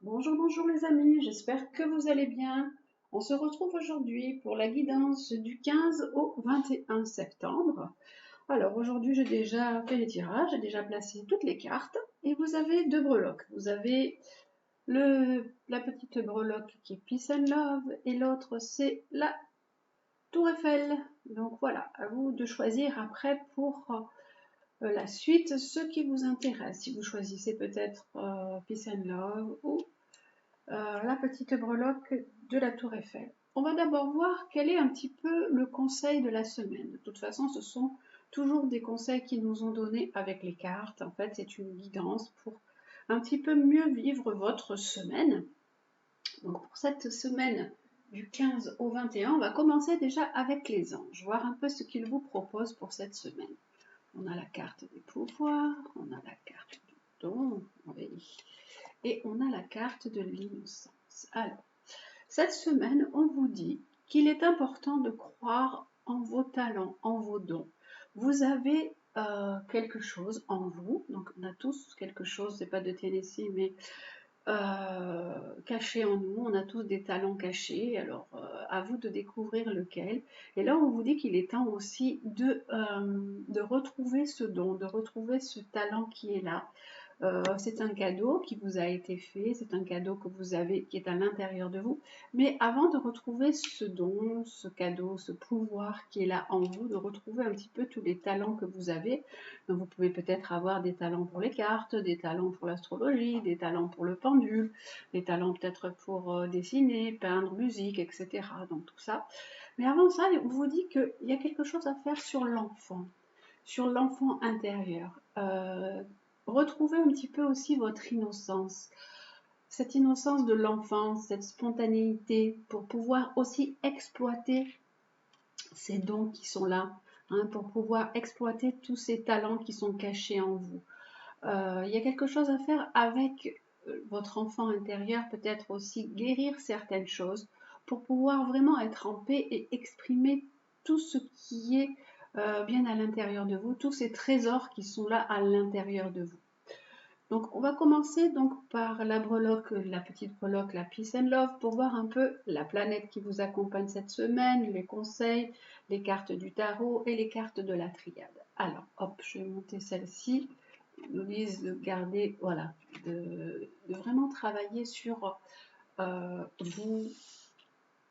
Bonjour, bonjour les amis, j'espère que vous allez bien. On se retrouve aujourd'hui pour la guidance du 15 au 21 septembre. Alors aujourd'hui j'ai déjà fait les tirages, j'ai déjà placé toutes les cartes et vous avez deux breloques. Vous avez la petite breloque qui est Peace and Love et l'autre c'est la Tour Eiffel. Donc voilà, à vous de choisir après pour la suite ce qui vous intéresse. Si vous choisissez peut-être Peace and Love ou la petite breloque de la Tour Eiffel. On va d'abord voir quel est un petit peu le conseil de la semaine. De toute façon, ce sont toujours des conseils qui nous ont donnés avec les cartes. En fait, c'est une guidance pour un petit peu mieux vivre votre semaine. Donc pour cette semaine du 15 au 21, on va commencer déjà avec les anges, voir un peu ce qu'ils vous proposent pour cette semaine. On a la carte des pouvoirs, on a la carte du don, oui, et on a la carte de l'innocence. Alors, cette semaine, on vous dit qu'il est important de croire en vos talents, en vos dons. Vous avez quelque chose en vous, donc on a tous quelque chose, c'est pas de Tennessee, mais caché en nous, on a tous des talents cachés, alors à vous de découvrir lequel. Et là, on vous dit qu'il est temps aussi de retrouver ce don, de retrouver ce talent qui est là. C'est un cadeau qui vous a été fait, c'est un cadeau que vous avez, qui est à l'intérieur de vous. Mais avant de retrouver ce don, ce cadeau, ce pouvoir qui est là en vous, de retrouver un petit peu tous les talents que vous avez. Donc vous pouvez peut-être avoir des talents pour les cartes, des talents pour l'astrologie, des talents pour le pendule, des talents peut-être pour dessiner, peindre, musique, etc. Donc tout ça. Mais avant ça, on vous dit qu'il y a quelque chose à faire sur l'enfant intérieur. Retrouvez un petit peu aussi votre innocence, cette innocence de l'enfance, cette spontanéité pour pouvoir aussi exploiter ces dons qui sont là, hein, pour pouvoir exploiter tous ces talents qui sont cachés en vous. Il y a quelque chose à faire avec votre enfant intérieur, peut-être aussi guérir certaines choses pour pouvoir vraiment être en paix et exprimer tout ce qui est bien à l'intérieur de vous, tous ces trésors qui sont là à l'intérieur de vous. Donc on va commencer donc par la breloque, la petite breloque, la Peace and Love, pour voir un peu la planète qui vous accompagne cette semaine, les conseils, les cartes du tarot et les cartes de la triade. Alors, hop, je vais monter celle-ci. Ils nous disent de garder, voilà, de vraiment travailler sur vous,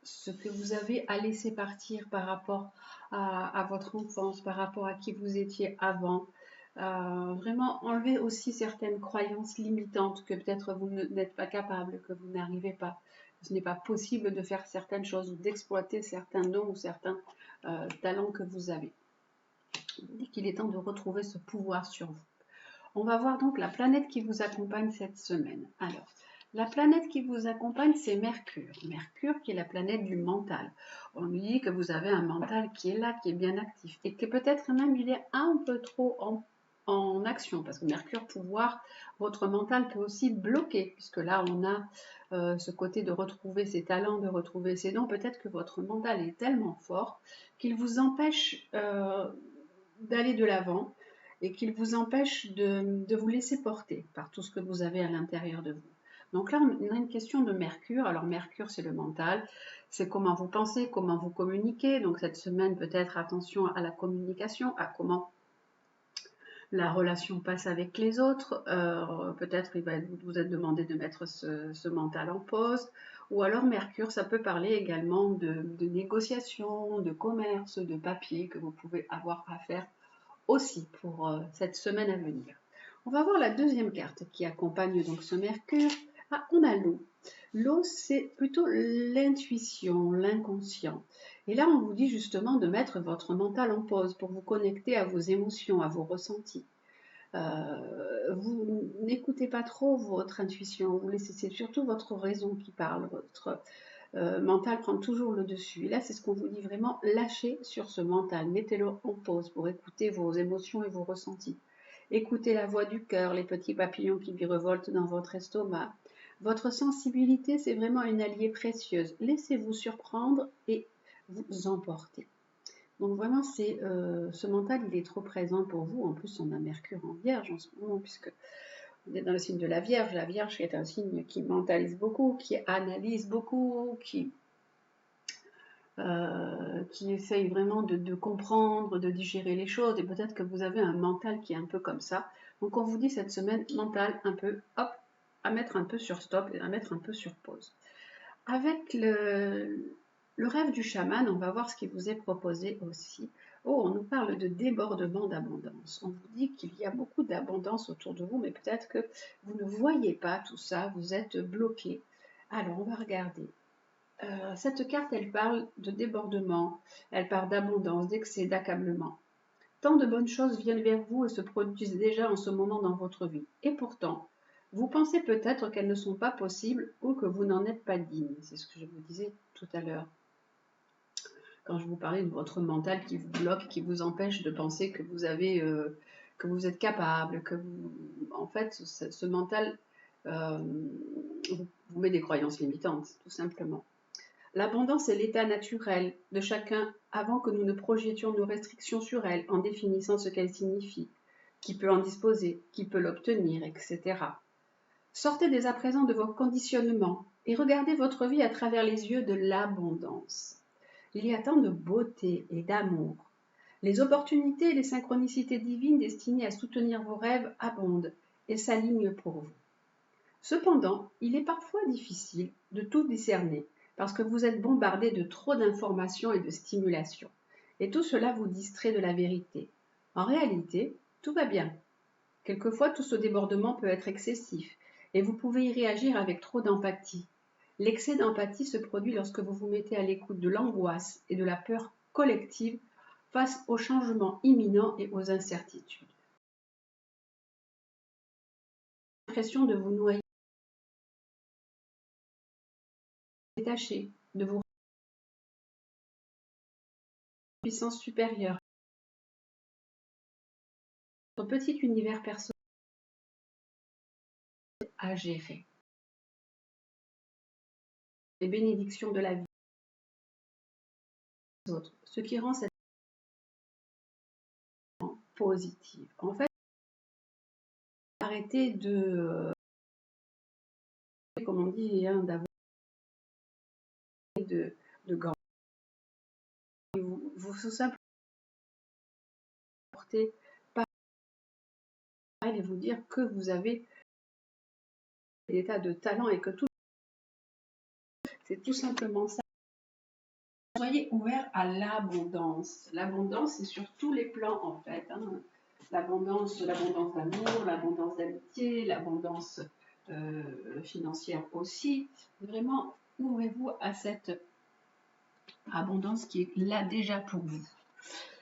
ce que vous avez à laisser partir par rapport à votre enfance, par rapport à qui vous étiez avant. Vraiment enlever aussi certaines croyances limitantes que peut-être vous n'êtes pas capable, que vous n'arrivez pas. Ce n'est pas possible de faire certaines choses ou d'exploiter certains dons ou certains talents que vous avez. Il dit qu'il est temps de retrouver ce pouvoir sur vous. On va voir donc la planète qui vous accompagne cette semaine. Alors, la planète qui vous accompagne, c'est Mercure. Mercure qui est la planète du mental. On lui dit que vous avez un mental qui est là, qui est bien actif et que peut-être même il est un peu trop en action parce que Mercure pouvoir, votre mental peut aussi bloquer puisque là on a ce côté de retrouver ses talents, de retrouver ses dons. Peut-être que votre mental est tellement fort qu'il vous empêche d'aller de l'avant et qu'il vous empêche de vous laisser porter par tout ce que vous avez à l'intérieur de vous. Donc là, on a une question de Mercure. Alors Mercure, c'est le mental, c'est comment vous pensez, comment vous communiquez. Donc cette semaine, peut-être attention à la communication, à comment la relation passe avec les autres. Peut-être il va vous être demandé de mettre ce mental en pause. Ou alors Mercure, ça peut parler également de négociation, de commerce, de papier que vous pouvez avoir à faire aussi pour cette semaine à venir. On va voir la deuxième carte qui accompagne donc ce Mercure. Ah, on a l'eau. L'eau, c'est plutôt l'intuition, l'inconscient. Et là, on vous dit justement de mettre votre mental en pause pour vous connecter à vos émotions, à vos ressentis. Vous n'écoutez pas trop votre intuition, vous laissez, c'est surtout votre raison qui parle, votre mental prend toujours le dessus. Et là, c'est ce qu'on vous dit vraiment, lâchez sur ce mental, mettez-le en pause pour écouter vos émotions et vos ressentis. Écoutez la voix du cœur, les petits papillons qui virevoltent dans votre estomac. Votre sensibilité, c'est vraiment une alliée précieuse. Laissez-vous surprendre et vous emporter. Donc vraiment, ce mental, il est trop présent pour vous. En plus, on a Mercure en Vierge en ce moment, puisque Vous êtes dans le signe de la Vierge est un signe qui mentalise beaucoup, qui analyse beaucoup, qui essaye vraiment de comprendre, de digérer les choses, et peut-être que vous avez un mental qui est un peu comme ça. Donc on vous dit cette semaine, mental un peu, hop, à mettre un peu sur stop et à mettre un peu sur pause. Avec le rêve du chaman, on va voir ce qui vous est proposé aussi. Oh, on nous parle de débordement d'abondance. On vous dit qu'il y a beaucoup d'abondance autour de vous, mais peut-être que vous ne voyez pas tout ça, vous êtes bloqué. Alors, on va regarder. Cette carte, elle parle de débordement, elle parle d'abondance, d'excès, d'accablement. Tant de bonnes choses viennent vers vous et se produisent déjà en ce moment dans votre vie. Et pourtant, vous pensez peut-être qu'elles ne sont pas possibles ou que vous n'en êtes pas digne. C'est ce que je vous disais tout à l'heure. Quand je vous parlais de votre mental qui vous bloque, qui vous empêche de penser que vous avez, que vous êtes capable, que vous, en fait, ce mental vous met des croyances limitantes, tout simplement. L'abondance est l'état naturel de chacun avant que nous ne projetions nos restrictions sur elle en définissant ce qu'elle signifie, qui peut en disposer, qui peut l'obtenir, etc. Sortez dès à présent de vos conditionnements et regardez votre vie à travers les yeux de l'abondance. Il y a tant de beauté et d'amour. Les opportunités et les synchronicités divines destinées à soutenir vos rêves abondent et s'alignent pour vous. Cependant, il est parfois difficile de tout discerner parce que vous êtes bombardé de trop d'informations et de stimulations. Et tout cela vous distrait de la vérité. En réalité, tout va bien. Quelquefois, tout ce débordement peut être excessif et vous pouvez y réagir avec trop d'empathie. L'excès d'empathie se produit lorsque vous vous mettez à l'écoute de l'angoisse et de la peur collective face aux changements imminents et aux incertitudes. L'impression de vous noyer, détacher, de vous puissance supérieure, votre petit univers personnel à gérer. Les bénédictions de la vie des autres, ce qui rend cette vie positive. En fait, arrêtez comme on dit, hein, d'avoir de grands. Vous simplement porter par et vous dire que vous avez des tas de talents et que tout, c'est tout simplement ça. Soyez ouverts à l'abondance. L'abondance, c'est sur tous les plans en fait. Hein. L'abondance d'amour, l'abondance d'amitié, l'abondance financière aussi. Vraiment, ouvrez-vous à cette abondance qui est là déjà pour vous.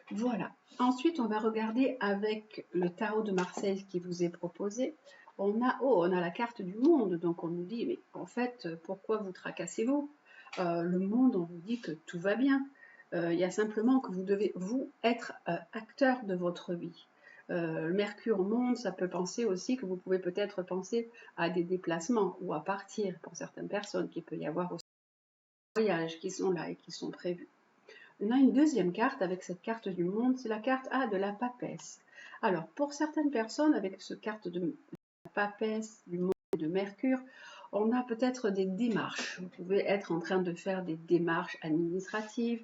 Voilà. Ensuite, on va regarder avec le tarot de Marseille qui vous est proposé. On a la carte du monde. Donc, on nous dit, mais en fait, pourquoi vous tracassez-vous Le monde, on vous dit que tout va bien. Il y a simplement que vous devez, vous, être acteur de votre vie. Mercure monte, ça peut penser aussi que vous pouvez peut-être penser à des déplacements ou à partir pour certaines personnes, qu'il peut y avoir aussi des voyages qui sont là et qui sont prévus. On a une deuxième carte avec cette carte du monde, c'est la carte de la papesse. Alors, pour certaines personnes, avec cette carte de la papesse, du monde et de Mercure, on a peut-être des démarches. Vous pouvez être en train de faire des démarches administratives,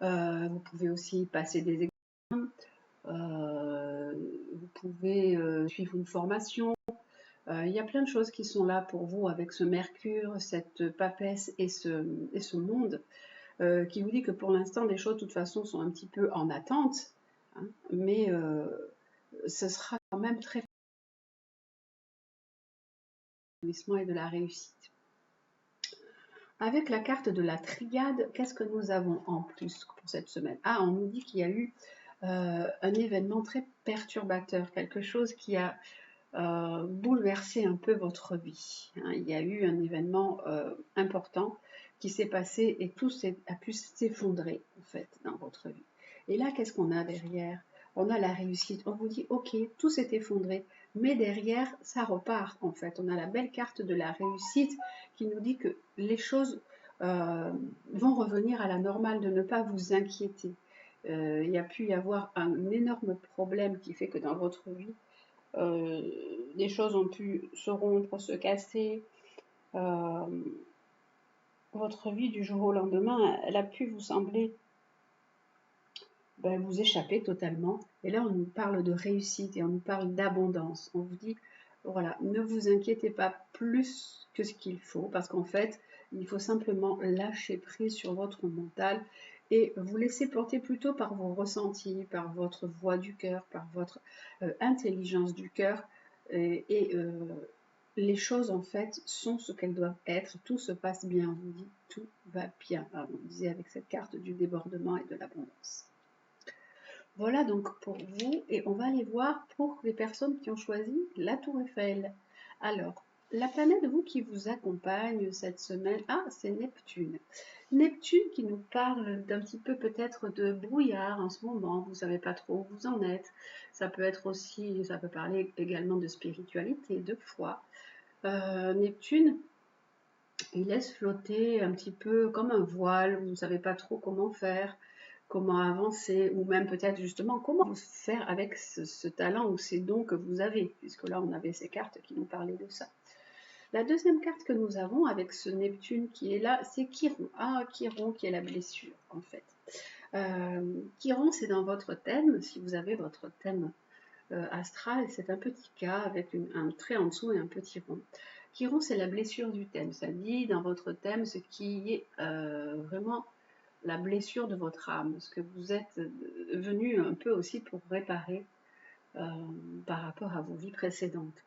vous pouvez aussi passer des examens, vous pouvez suivre une formation. Il y a plein de choses qui sont là pour vous avec ce Mercure, cette papesse et ce monde. Qui vous dit que pour l'instant, les choses, de toute façon, sont un petit peu en attente, hein, mais ce sera quand même très et de la réussite. Avec la carte de la triade, qu'est-ce que nous avons en plus pour cette semaine? On nous dit qu'il y a eu un événement très perturbateur, quelque chose qui a bouleversé un peu votre vie. Hein. Il y a eu un événement important qui s'est passé et tout a pu s'effondrer en fait dans votre vie. Et là, qu'est-ce qu'on a derrière? On a la réussite. On vous dit, ok, tout s'est effondré, mais derrière, ça repart en fait. On a la belle carte de la réussite qui nous dit que les choses vont revenir à la normale, de ne pas vous inquiéter. Il y a pu y avoir un énorme problème qui fait que dans votre vie, des choses ont pu se rompre, se casser. Euh, Votre vie du jour au lendemain, elle a pu vous sembler vous échapper totalement. Et là, on nous parle de réussite et on nous parle d'abondance. On vous dit, voilà, ne vous inquiétez pas plus que ce qu'il faut, parce qu'en fait, il faut simplement lâcher prise sur votre mental et vous laisser porter plutôt par vos ressentis, par votre voix du cœur, par votre intelligence du cœur. Les choses, en fait, sont ce qu'elles doivent être. Tout se passe bien. On vous dit, tout va bien. Alors, on disait avec cette carte du débordement et de l'abondance. Voilà donc pour vous, et on va aller voir pour les personnes qui ont choisi la Tour Eiffel. Alors, la planète, vous, qui vous accompagne cette semaine, c'est Neptune. Neptune qui nous parle d'un petit peu peut-être de brouillard en ce moment, vous ne savez pas trop où vous en êtes. Ça peut être aussi, ça peut parler également de spiritualité, de foi. Neptune, il laisse flotter un petit peu comme un voile, vous ne savez pas trop comment faire, comment avancer, ou même peut-être justement comment vous faire avec ce talent ou ces dons que vous avez, puisque là on avait ces cartes qui nous parlaient de ça. La deuxième carte que nous avons avec ce Neptune qui est là, c'est Chiron. Chiron qui est la blessure en fait. Chiron, c'est dans votre thème, si vous avez votre thème astral, c'est un petit K avec un trait en dessous et un petit rond. Chiron, c'est la blessure du thème. Ça dit dans votre thème ce qui est vraiment la blessure de votre âme, ce que vous êtes venu un peu aussi pour réparer par rapport à vos vies précédentes.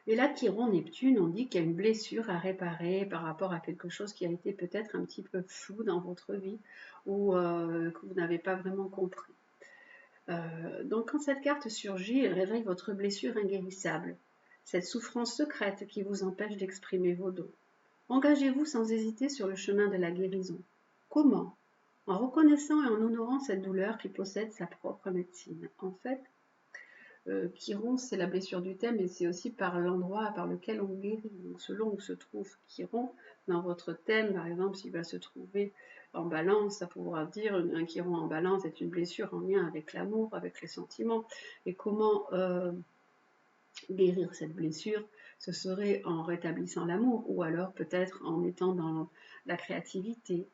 Et là, Chiron, Neptune, on dit qu'il y a une blessure à réparer par rapport à quelque chose qui a été peut-être un petit peu flou dans votre vie ou que vous n'avez pas vraiment compris. Donc quand cette carte surgit, elle réveille votre blessure inguérissable, cette souffrance secrète qui vous empêche d'exprimer vos dons. Engagez-vous sans hésiter sur le chemin de la guérison. Comment? En reconnaissant et en honorant cette douleur qui possède sa propre médecine. En fait, Chiron, c'est la blessure du thème et c'est aussi par l'endroit par lequel on guérit. Donc, selon où se trouve Chiron, dans votre thème, par exemple, s'il va se trouver en balance, ça pourra dire un Chiron en balance est une blessure en lien avec l'amour, avec les sentiments. Et comment guérir cette blessure? Ce serait en rétablissant l'amour ou alors peut-être en étant dans la créativité,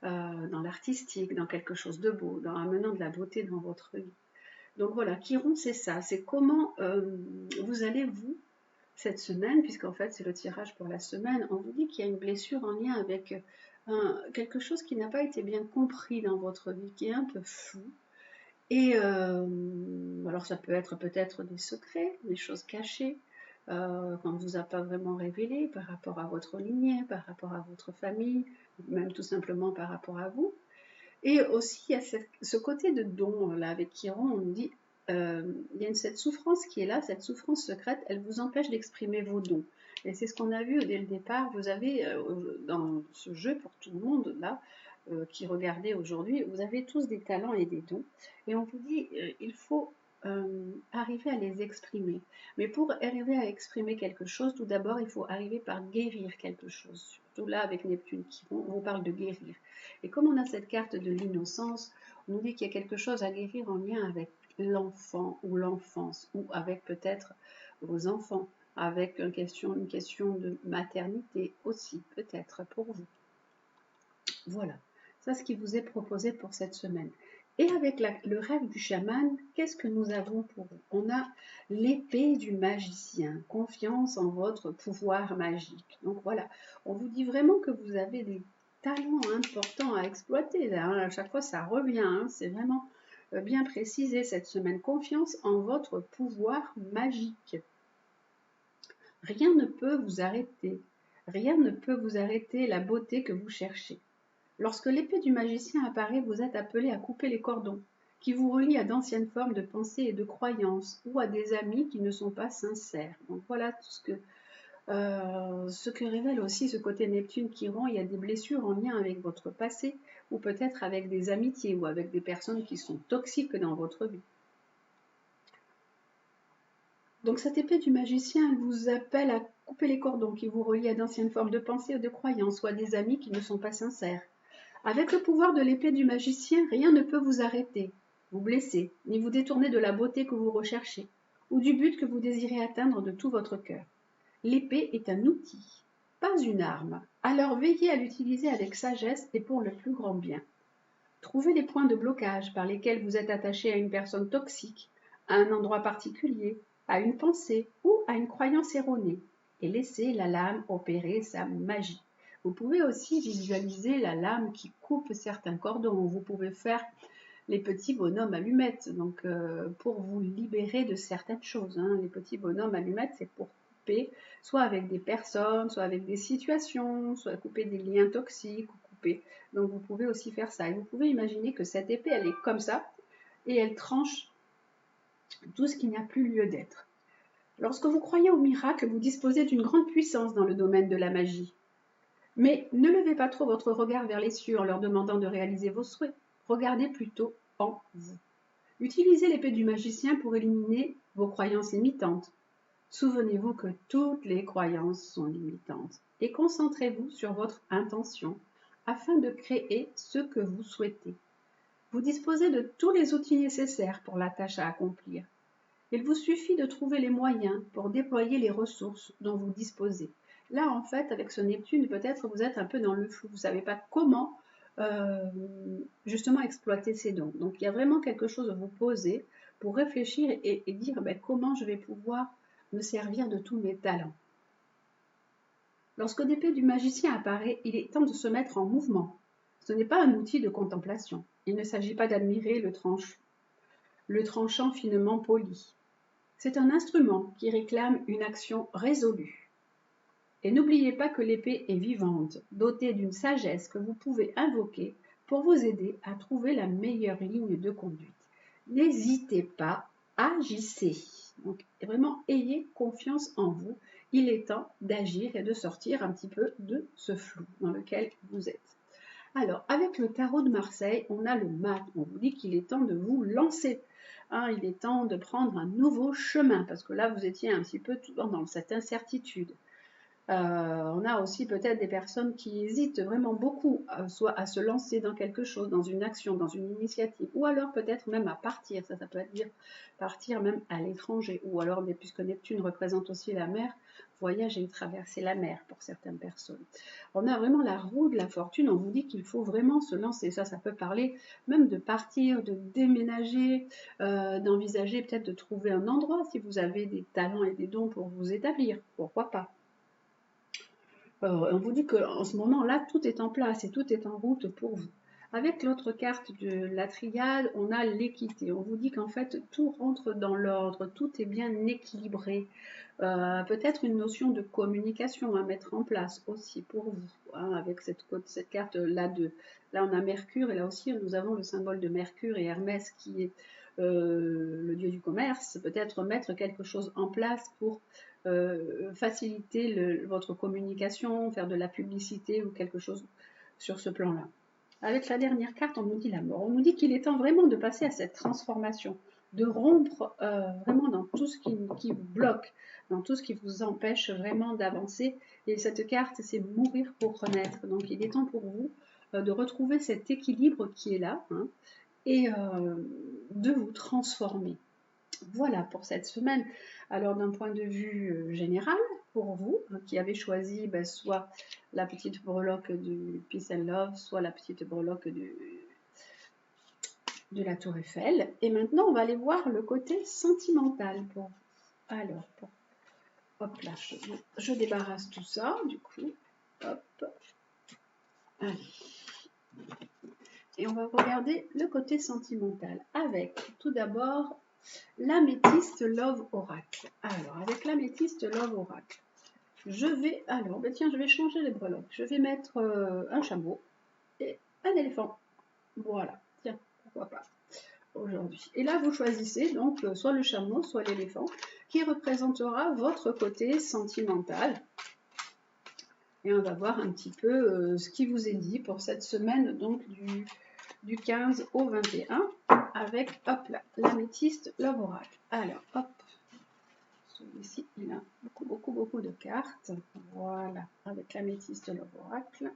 dans l'artistique, dans quelque chose de beau, dans amenant de la beauté dans votre vie. Donc voilà, Chiron, c'est ça, c'est comment vous allez, vous, cette semaine, puisqu'en fait c'est le tirage pour la semaine, on vous dit qu'il y a une blessure en lien avec quelque chose qui n'a pas été bien compris dans votre vie, qui est un peu flou. Et alors ça peut être peut-être des secrets, des choses cachées, qu'on ne vous a pas vraiment révélées par rapport à votre lignée, par rapport à votre famille, même tout simplement par rapport à vous. Et aussi, il y a ce côté de don, là, avec Chiron, on nous dit, il y a cette souffrance qui est là, cette souffrance secrète, elle vous empêche d'exprimer vos dons. Et c'est ce qu'on a vu dès le départ, vous avez, dans ce jeu pour tout le monde, là, qui regardait aujourd'hui, vous avez tous des talents et des dons. Et on vous dit, il faut arriver à les exprimer. Mais pour arriver à exprimer quelque chose, tout d'abord, il faut arriver par guérir quelque chose. Surtout là, avec Neptune qui on vous parle de guérir. Et comme on a cette carte de l'innocence, on nous dit qu'il y a quelque chose à guérir en lien avec l'enfant ou l'enfance, ou avec peut-être vos enfants, avec une question de maternité aussi, peut-être pour vous. Voilà, ça ce qui vous est proposé pour cette semaine. Et avec le rêve du chaman, qu'est-ce que nous avons pour vous? On a l'épée du magicien, confiance en votre pouvoir magique. Donc voilà, on vous dit vraiment que vous avez des talents importants à exploiter. Là, hein. À chaque fois, ça revient. Hein. C'est vraiment bien précisé cette semaine. Confiance en votre pouvoir magique. Rien ne peut vous arrêter. Rien ne peut vous arrêter la beauté que vous cherchez. Lorsque l'épée du magicien apparaît, vous êtes appelé à couper les cordons qui vous relient à d'anciennes formes de pensée et de croyances ou à des amis qui ne sont pas sincères. Donc voilà tout ce que révèle aussi ce côté Neptune qui rend. Il y a des blessures en lien avec votre passé ou peut-être avec des amitiés ou avec des personnes qui sont toxiques dans votre vie. Donc cette épée du magicien, elle vous appelle à couper les cordons qui vous relient à d'anciennes formes de pensée ou de croyances ou à des amis qui ne sont pas sincères. Avec le pouvoir de l'épée du magicien, rien ne peut vous arrêter, vous blesser, ni vous détourner de la beauté que vous recherchez. ou du but que vous désirez atteindre de tout votre cœur. L'épée est un outil, pas une arme, alors veillez à l'utiliser avec sagesse et pour le plus grand bien. Trouvez les points de blocage par lesquels vous êtes attaché à une personne toxique, à un endroit particulier, à une pensée ou à une croyance erronée, et laissez la lame opérer sa magie. Vous pouvez aussi visualiser la lame qui coupe certains cordons. Vous pouvez faire les petits bonhommes allumettes, donc pour vous libérer de certaines choses. Hein. Les petits bonhommes allumettes, c'est pour couper, soit avec des personnes, soit avec des situations, soit couper des liens toxiques, ou couper. Donc vous pouvez aussi faire ça. Et vous pouvez imaginer que cette épée, elle est comme ça, et elle tranche tout ce qui n'a plus lieu d'être. Lorsque vous croyez au miracle, vous disposez d'une grande puissance dans le domaine de la magie. Mais ne levez pas trop votre regard vers les cieux en leur demandant de réaliser vos souhaits. Regardez plutôt en vous. Utilisez l'épée du magicien pour éliminer vos croyances limitantes. Souvenez-vous que toutes les croyances sont limitantes et concentrez-vous sur votre intention afin de créer ce que vous souhaitez. Vous disposez de tous les outils nécessaires pour la tâche à accomplir. Il vous suffit de trouver les moyens pour déployer les ressources dont vous disposez. Là, en fait, avec ce Neptune, peut-être vous êtes un peu dans le flou. Vous ne savez pas comment justement exploiter ces dons. Donc, il y a vraiment quelque chose à vous poser pour réfléchir et dire comment je vais pouvoir me servir de tous mes talents. Lorsque l'épée du magicien apparaît, il est temps de se mettre en mouvement. Ce n'est pas un outil de contemplation. Il ne s'agit pas d'admirer le tranchant finement poli. C'est un instrument qui réclame une action résolue. Et n'oubliez pas que l'épée est vivante, dotée d'une sagesse que vous pouvez invoquer pour vous aider à trouver la meilleure ligne de conduite. N'hésitez pas, agissez. Donc vraiment, ayez confiance en vous. Il est temps d'agir et de sortir un petit peu de ce flou dans lequel vous êtes. Alors, avec le tarot de Marseille, on a le mat. On vous dit qu'il est temps de vous lancer. Hein, il est temps de prendre un nouveau chemin parce que là, vous étiez un petit peu dans cette incertitude. On a aussi peut-être des personnes qui hésitent vraiment beaucoup, soit à se lancer dans quelque chose, dans une action, dans une initiative, ou alors peut-être même à partir. Ça peut être dire partir même à l'étranger, ou alors, puisque Neptune représente aussi la mer, voyager et traverser la mer pour certaines personnes. On a vraiment la roue de la fortune. On vous dit qu'il faut vraiment se lancer. Ça peut parler même de partir, de déménager, d'envisager peut-être de trouver un endroit si vous avez des talents et des dons pour vous établir. Pourquoi pas? On vous dit qu'en ce moment-là, tout est en place et tout est en route pour vous. Avec l'autre carte de la triade, on a l'équité. On vous dit qu'en fait, tout rentre dans l'ordre, tout est bien équilibré. Peut-être une notion de communication à mettre en place aussi pour vous, hein, avec cette carte-là. Là, on a Mercure et là aussi, nous avons le symbole de Mercure et Hermès qui est le dieu du commerce. Peut-être mettre quelque chose en place pour faciliter votre communication, faire de la publicité ou quelque chose sur ce plan-là. Avec la dernière carte, on nous dit la mort. On nous dit qu'il est temps vraiment de passer à cette transformation, de rompre vraiment dans tout ce qui vous bloque, dans tout ce qui vous empêche vraiment d'avancer. Et cette carte, c'est mourir pour renaître. Donc il est temps pour vous de retrouver cet équilibre qui est là, hein, et de vous transformer. Voilà pour cette semaine. Alors d'un point de vue général, pour vous qui avez choisi soit la petite breloque du Peace and Love, soit la petite breloque de la Tour Eiffel. Et maintenant, on va aller voir le côté sentimental pour vous. Alors, hop là, je débarrasse tout ça, du coup. Hop. Allez. Et on va regarder le côté sentimental avec tout d'abord l'améthyste Love Oracle. Alors, avec l'améthyste Love Oracle, je vais changer les breloques. Je vais mettre un chameau et un éléphant. Voilà, tiens, pourquoi pas aujourd'hui. Et là, vous choisissez donc soit le chameau, soit l'éléphant, qui représentera votre côté sentimental. Et on va voir un petit peu ce qui vous est dit pour cette semaine, donc du 15 au 21, avec, hop là, l'améthyste Love Oracle. Alors, hop, celui-ci, il a beaucoup de cartes. Voilà, avec l'améthyste Love Oracle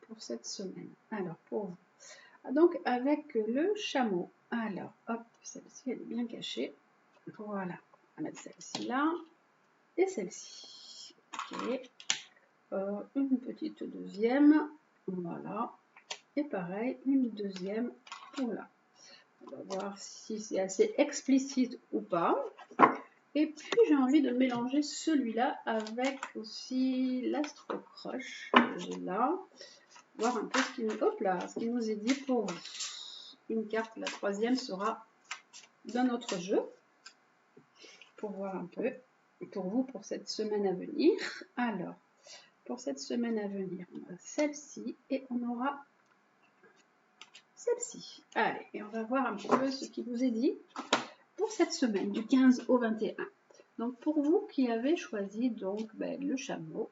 pour cette semaine. Alors, pour vous. Donc, avec le chameau. Alors, hop, celle-ci, elle est bien cachée. Voilà. va mettre celle-ci là et celle-ci. Ok. Une petite deuxième. Voilà. Et pareil, une deuxième. Voilà. On va voir si c'est assez explicite ou pas. Et puis j'ai envie de mélanger celui-là avec aussi l'astrocroche que j'ai là. Voir un peu ce qui nous, hop là, ce qui nous est dit pour une carte. La troisième sera d'un autre jeu. Pour voir un peu pour vous pour cette semaine à venir. Alors, pour cette semaine à venir, on a celle-ci et on aura celle-ci. Allez, et on va voir un peu ce qui vous est dit pour cette semaine du 15 au 21. Donc pour vous qui avez choisi donc le chameau,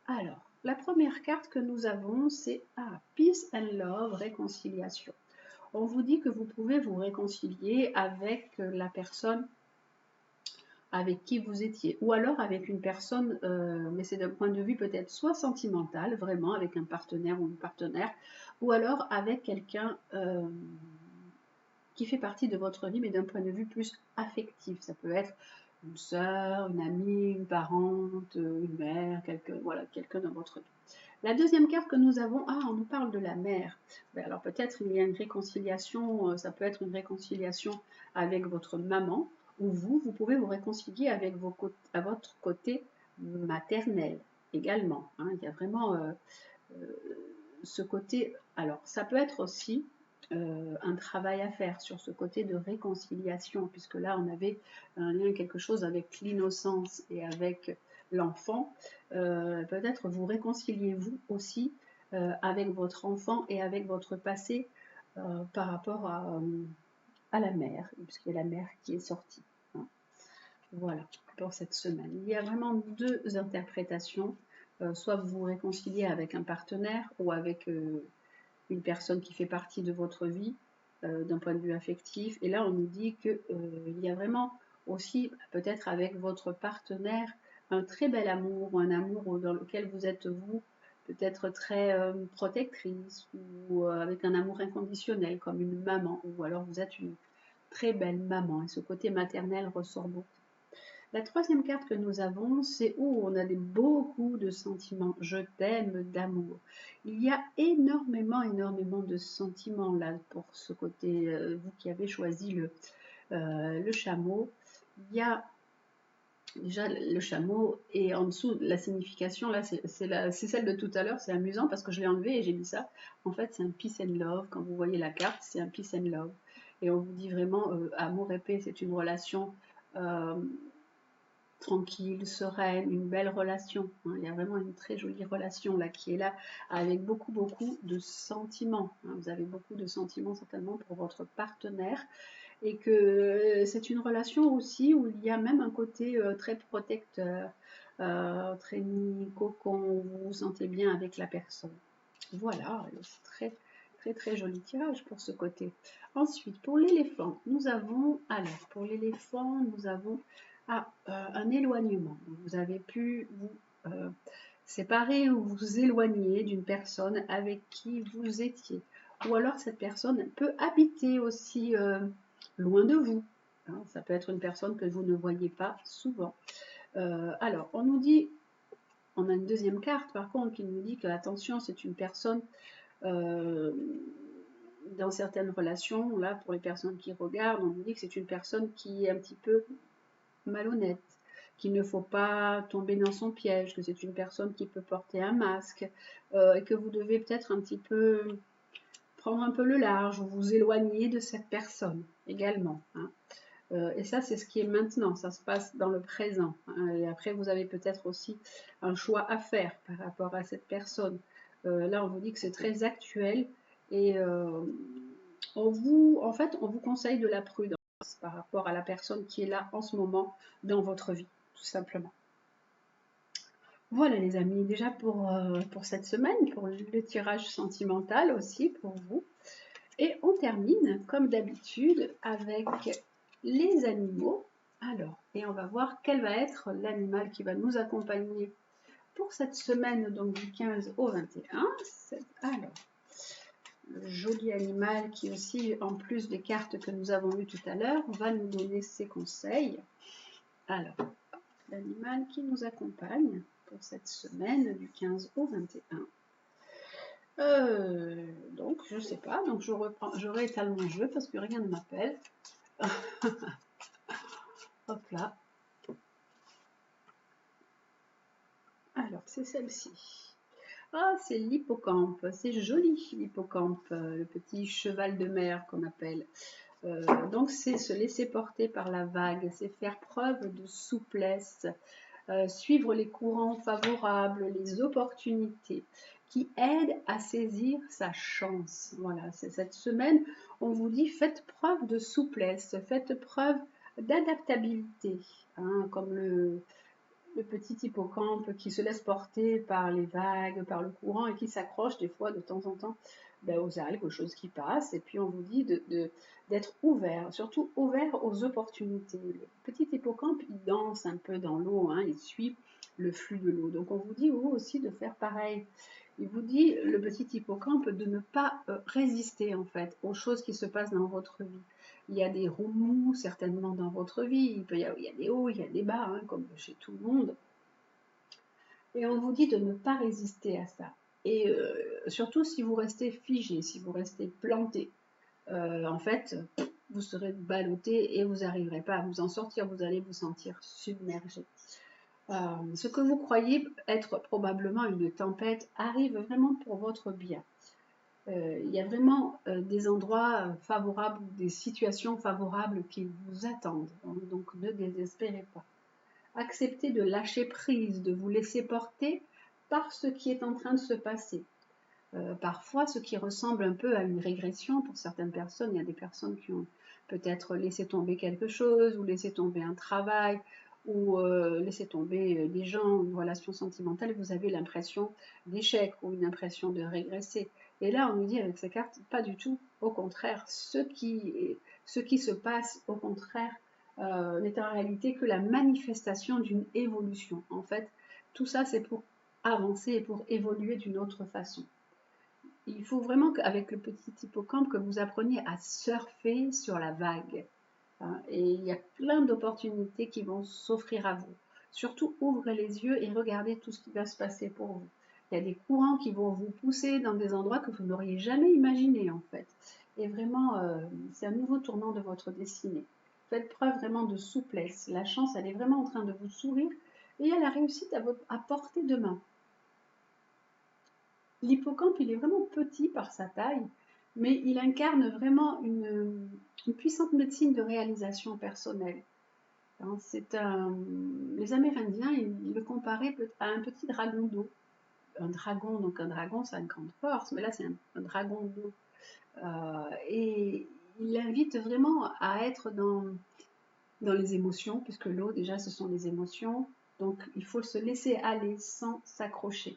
alors la première carte que nous avons c'est Peace and Love, réconciliation. On vous dit que vous pouvez vous réconcilier avec la personne avec qui vous étiez, ou alors avec une personne, mais c'est d'un point de vue peut-être soit sentimental, vraiment avec un partenaire ou une partenaire, ou alors avec quelqu'un qui fait partie de votre vie, mais d'un point de vue plus affectif. Ça peut être une sœur, une amie, une parente, une mère, quelqu'un dans votre vie. La deuxième carte que nous avons, on nous parle de la mère. Alors peut-être il y a une réconciliation, ça peut être une réconciliation avec votre maman, ou vous pouvez vous réconcilier avec à votre côté maternel également. Il y a vraiment ce côté, alors ça peut être aussi un travail à faire sur ce côté de réconciliation, puisque là on avait un lien, quelque chose avec l'innocence et avec l'enfant. Peut-être vous réconciliez vous aussi avec votre enfant et avec votre passé par rapport à la mère, puisqu'il y a la mère qui est sortie. Voilà, pour cette semaine. Il y a vraiment deux interprétations. Soit vous vous réconciliez avec un partenaire ou avec une personne qui fait partie de votre vie d'un point de vue affectif. Et là, on nous dit qu'il y a vraiment aussi, peut-être avec votre partenaire, un très bel amour, ou un amour dans lequel vous êtes vous, peut-être très protectrice, ou avec un amour inconditionnel, comme une maman, ou alors vous êtes une très belle maman. Et ce côté maternel ressort beaucoup. La troisième carte que nous avons, c'est où on a beaucoup de sentiments. Je t'aime d'amour. Il y a énormément de sentiments là pour ce côté, vous qui avez choisi le chameau. Il y a déjà le chameau et en dessous la signification, là c'est celle de tout à l'heure, c'est amusant parce que je l'ai enlevé et j'ai mis ça. En fait c'est un peace and love, quand vous voyez la carte c'est un peace and love. Et on vous dit vraiment amour et paix, c'est une relation tranquille, sereine, une belle relation. Il y a vraiment une très jolie relation là qui est là avec beaucoup de sentiments. Vous avez beaucoup de sentiments certainement pour votre partenaire et que c'est une relation aussi où il y a même un côté très protecteur, très cocon, où vous vous sentez bien avec la personne. Voilà, c'est très joli tirage pour ce côté. Ensuite, pour l'éléphant, nous avons, un éloignement. Vous avez pu vous séparer ou vous éloigner d'une personne avec qui vous étiez. Ou alors cette personne peut habiter aussi loin de vous. Ça peut être une personne que vous ne voyez pas souvent. Alors, on nous dit, on a une deuxième carte par contre qui nous dit que attention, c'est une personne dans certaines relations, là pour les personnes qui regardent, on nous dit que c'est une personne qui est un petit peu malhonnête, qu'il ne faut pas tomber dans son piège, que c'est une personne qui peut porter un masque, et que vous devez peut-être un petit peu prendre un peu le large, ou vous éloigner de cette personne également. Et ça, c'est ce qui est maintenant, ça se passe dans le présent. Et après, vous avez peut-être aussi un choix à faire par rapport à cette personne. Là, on vous dit que c'est très actuel et on vous conseille de la prudence par rapport à la personne qui est là en ce moment dans votre vie, tout simplement. Voilà les amis, déjà pour cette semaine, pour le tirage sentimental aussi pour vous. Et on termine comme d'habitude avec les animaux. Alors, et on va voir quel va être l'animal qui va nous accompagner pour cette semaine, donc du 15 au 21. Alors, le joli animal qui aussi, en plus des cartes que nous avons eues tout à l'heure, va nous donner ses conseils. Alors, l'animal qui nous accompagne pour cette semaine du 15 au 21. Donc, je sais pas, donc je réétale mon jeu parce que rien ne m'appelle. Hop là. Alors, c'est celle-ci. Ah, c'est l'hippocampe. C'est joli, l'hippocampe, le petit cheval de mer qu'on appelle. Donc, c'est se laisser porter par la vague, c'est faire preuve de souplesse, suivre les courants favorables, les opportunités qui aident à saisir sa chance. Voilà, c'est cette semaine, on vous dit faites preuve de souplesse, faites preuve d'adaptabilité, hein, comme le petit hippocampe qui se laisse porter par les vagues, par le courant et qui s'accroche des fois de temps en temps aux algues, aux choses qui passent. Et puis on vous dit d'être ouvert, surtout ouvert aux opportunités. Le petit hippocampe, il danse un peu dans l'eau, hein, il suit le flux de l'eau. Donc on vous dit vous aussi de faire pareil. Il vous dit, le petit hippocampe, de ne pas résister en fait aux choses qui se passent dans votre vie. Il y a des remous certainement dans votre vie, il y a des hauts, il y a des bas, hein, comme chez tout le monde. Et on vous dit de ne pas résister à ça. Et surtout si vous restez figé, si vous restez planté, en fait, vous serez ballotté et vous n'arriverez pas à vous en sortir, vous allez vous sentir submergé. Ce que vous croyez être probablement une tempête arrive vraiment pour votre bien. Il y a vraiment des endroits favorables, des situations favorables qui vous attendent. Donc ne désespérez pas. Acceptez de lâcher prise, de vous laisser porter par ce qui est en train de se passer. Parfois, ce qui ressemble un peu à une régression pour certaines personnes, il y a des personnes qui ont peut-être laissé tomber quelque chose, ou laissé tomber un travail, ou laissé tomber des gens, une relation sentimentale, vous avez l'impression d'échec ou une impression de régresser. Et là, on nous dit avec ces cartes, pas du tout. Au contraire, ce qui se passe, au contraire, n'est en réalité que la manifestation d'une évolution. En fait, tout ça, c'est pour avancer et pour évoluer d'une autre façon. Il faut vraiment qu'avec le petit hippocampe, que vous appreniez à surfer sur la vague. Hein, et il y a plein d'opportunités qui vont s'offrir à vous. Surtout, ouvrez les yeux et regardez tout ce qui va se passer pour vous. Il y a des courants qui vont vous pousser dans des endroits que vous n'auriez jamais imaginés, en fait. Et vraiment, c'est un nouveau tournant de votre destinée. Faites preuve vraiment de souplesse. La chance, elle est vraiment en train de vous sourire et il y a la réussite à portée de main. L'hippocampe, il est vraiment petit par sa taille, mais il incarne vraiment une puissante médecine de réalisation personnelle. Hein, les Amérindiens, ils le comparaient à un petit dragon d'eau. Un dragon, ça a une grande force, mais là, c'est un dragon d'eau. Et il invite vraiment à être dans les émotions, puisque l'eau, déjà, ce sont les émotions. Donc, il faut se laisser aller sans s'accrocher.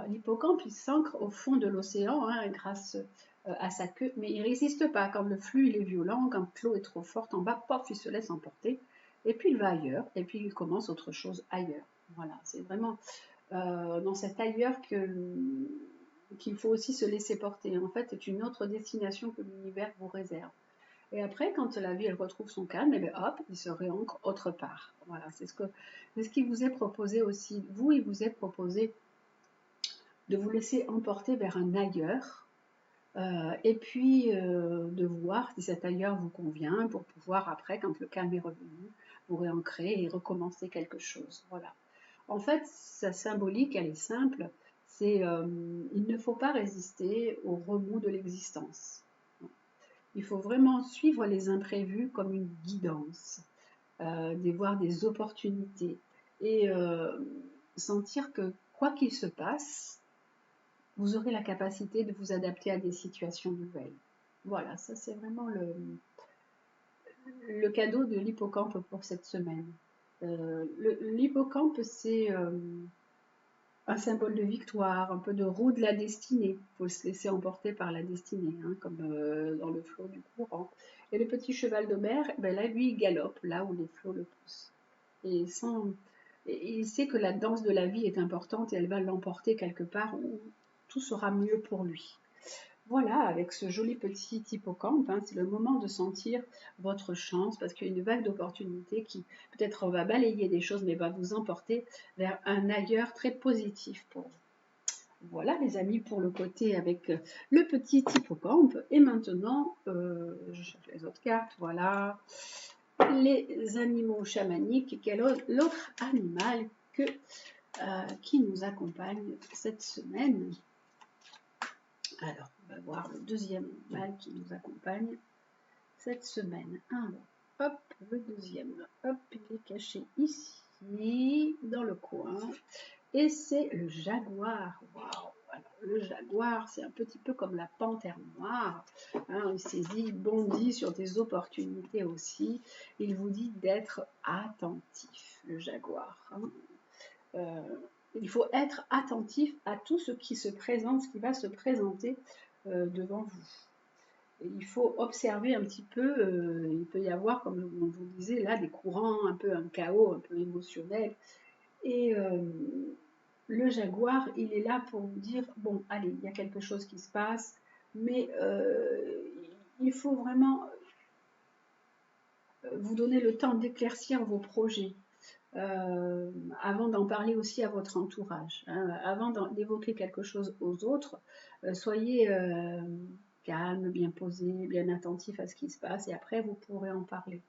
L'hippocampe, il s'ancre au fond de l'océan, hein, grâce à sa queue, mais il résiste pas. Quand le flux il est violent, quand l'eau est trop forte en bas, pof, il se laisse emporter, et puis il va ailleurs, et puis il commence autre chose ailleurs. Voilà, c'est vraiment dans cet ailleurs qu'il faut aussi se laisser porter. En fait, c'est une autre destination que l'univers vous réserve. Et après, quand la vie elle retrouve son calme, et bien hop, il se réancre autre part. Voilà, c'est ce qui vous est proposé aussi. Vous, il vous est proposé de vous laisser emporter vers un ailleurs, et puis de voir si cet ailleurs vous convient pour pouvoir après, quand le calme est revenu, vous réancrer et recommencer quelque chose. Voilà. En fait, sa symbolique, elle est simple, c'est il ne faut pas résister aux remous de l'existence. Il faut vraiment suivre les imprévus comme une guidance, voir des opportunités et sentir que quoi qu'il se passe, vous aurez la capacité de vous adapter à des situations nouvelles. Voilà, ça c'est vraiment le cadeau de l'hippocampe pour cette semaine. L'hippocampe, c'est un symbole de victoire, un peu de roue de la destinée. Il faut se laisser emporter par la destinée, hein, comme dans le flot du courant. Et le petit cheval de mer, ben là, lui, il galope là où les flots le poussent. Et il sait que la danse de la vie est importante et elle va l'emporter quelque part où tout sera mieux pour lui. Voilà, avec ce joli petit hippocampe, hein, c'est le moment de sentir votre chance parce qu'il y a une vague d'opportunités qui peut-être va balayer des choses mais va vous emporter vers un ailleurs très positif pour vous. Voilà les amis pour le côté avec le petit hippocampe. Et maintenant, je cherche les autres cartes, voilà. Les animaux chamaniques, quel l'autre animal qui nous accompagne cette semaine? Alors, on va voir le deuxième animal qui nous accompagne cette semaine. Alors, hop, le deuxième. Hop, il est caché ici, dans le coin. Et c'est le jaguar. Waouh! Alors, le jaguar, c'est un petit peu comme la panthère noire. Hein, il saisit, il bondit sur des opportunités aussi. Il vous dit d'être attentif, le jaguar. Hein. Il faut être attentif à tout ce qui se présente, ce qui va se présenter devant vous. Et il faut observer un petit peu, il peut y avoir, comme on vous disait là, des courants, un peu un chaos, un peu émotionnel. Et le jaguar, il est là pour vous dire, bon, allez, il y a quelque chose qui se passe, mais il faut vraiment vous donner le temps d'éclaircir vos projets. Avant d'en parler aussi à votre entourage, hein, avant d'évoquer quelque chose aux autres, soyez calme, bien posé, bien attentif à ce qui se passe et après vous pourrez en parler.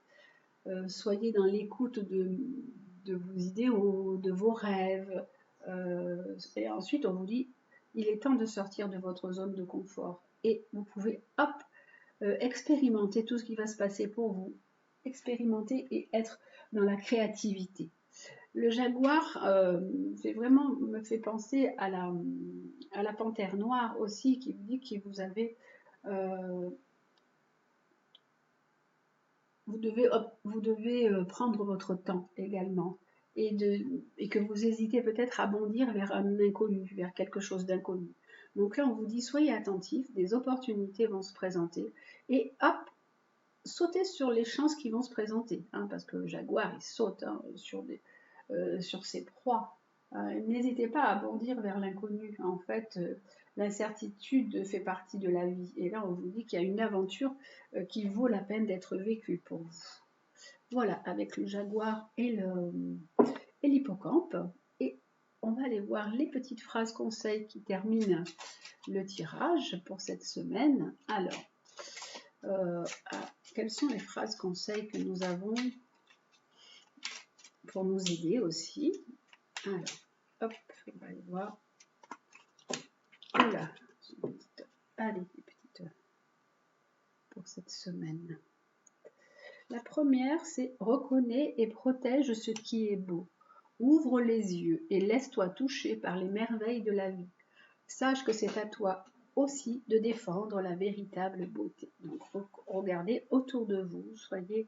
Soyez dans l'écoute de vos idéaux, de vos rêves. Et ensuite, on vous dit, il est temps de sortir de votre zone de confort. Et vous pouvez, hop, expérimenter tout ce qui va se passer pour vous. Expérimenter et être dans la créativité. Le jaguar, c'est vraiment me fait penser à la panthère noire aussi, qui vous dit que vous avez vous devez prendre votre temps également et que vous hésitez peut-être à bondir vers un inconnu, vers quelque chose d'inconnu. Donc là, on vous dit soyez attentifs, des opportunités vont se présenter et hop, sautez sur les chances qui vont se présenter, hein, parce que le jaguar, il saute hein, sur ses proies. N'hésitez pas à bondir vers l'inconnu. En fait, l'incertitude fait partie de la vie. Et là, on vous dit qu'il y a une aventure qui vaut la peine d'être vécue pour vous. Voilà, avec le jaguar et l'hippocampe. Et on va aller voir les petites phrases conseils qui terminent le tirage pour cette semaine. Alors, quelles sont les phrases conseils que nous avons pour nous aider aussi? Alors, hop, on va aller voir. Voilà, allez, les petites pour cette semaine. La première, c'est reconnais et protège ce qui est beau. Ouvre les yeux et laisse-toi toucher par les merveilles de la vie. Sache que c'est à toi aussi de défendre la véritable beauté. Donc, regardez autour de vous, soyez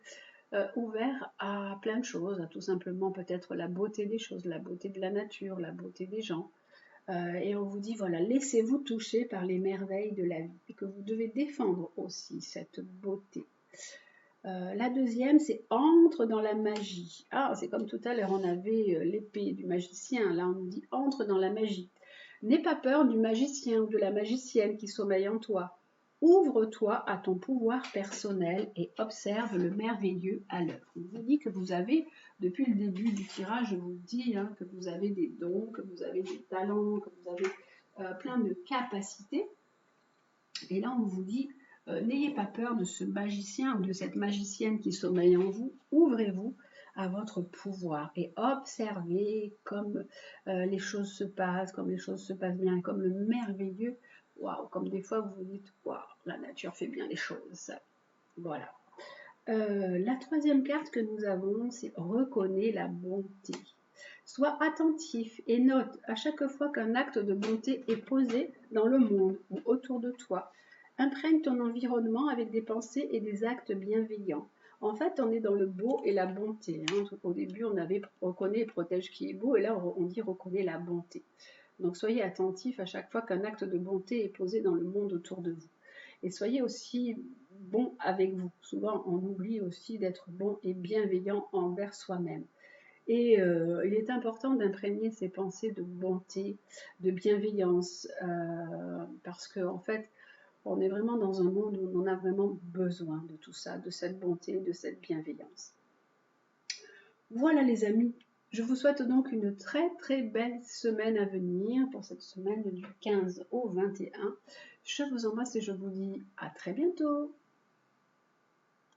ouverts à plein de choses, à tout simplement peut-être la beauté des choses, la beauté de la nature, la beauté des gens. Et on vous dit, voilà, laissez-vous toucher par les merveilles de la vie et que vous devez défendre aussi cette beauté. La deuxième, c'est entre dans la magie. Ah, c'est comme tout à l'heure, on avait l'épée du magicien. Là, on nous dit entre dans la magie. N'aie pas peur du magicien ou de la magicienne qui sommeille en toi. Ouvre-toi à ton pouvoir personnel et observe le merveilleux à l'œuvre. On vous dit que vous avez, depuis le début du tirage, je vous dis hein, que vous avez des dons, que vous avez des talents, que vous avez plein de capacités. Et là, on vous dit, n'ayez pas peur de ce magicien ou de cette magicienne qui sommeille en vous. Ouvrez-vous à votre pouvoir et observez comme les choses se passent, comme les choses se passent bien, comme le merveilleux. Waouh, comme des fois vous vous dites, waouh, la nature fait bien les choses. Voilà. La troisième carte que nous avons, c'est reconnais la bonté. Sois attentif et note à chaque fois qu'un acte de bonté est posé dans le monde ou autour de toi. Imprègne ton environnement avec des pensées et des actes bienveillants. En fait, on est dans le beau et la bonté. Hein. Au début, on avait reconnaît et protège qui est beau, et là, on dit reconnais la bonté. Donc, soyez attentifs à chaque fois qu'un acte de bonté est posé dans le monde autour de vous. Et soyez aussi bon avec vous. Souvent, on oublie aussi d'être bon et bienveillant envers soi-même. Et il est important d'imprégner ces pensées de bonté, de bienveillance, parce que en fait, On est vraiment dans un monde où on en a vraiment besoin de tout ça, de cette bonté, de cette bienveillance. Voilà les amis, je vous souhaite donc une très très belle semaine à venir pour cette semaine du 15 au 21. Je vous embrasse et je vous dis à très bientôt.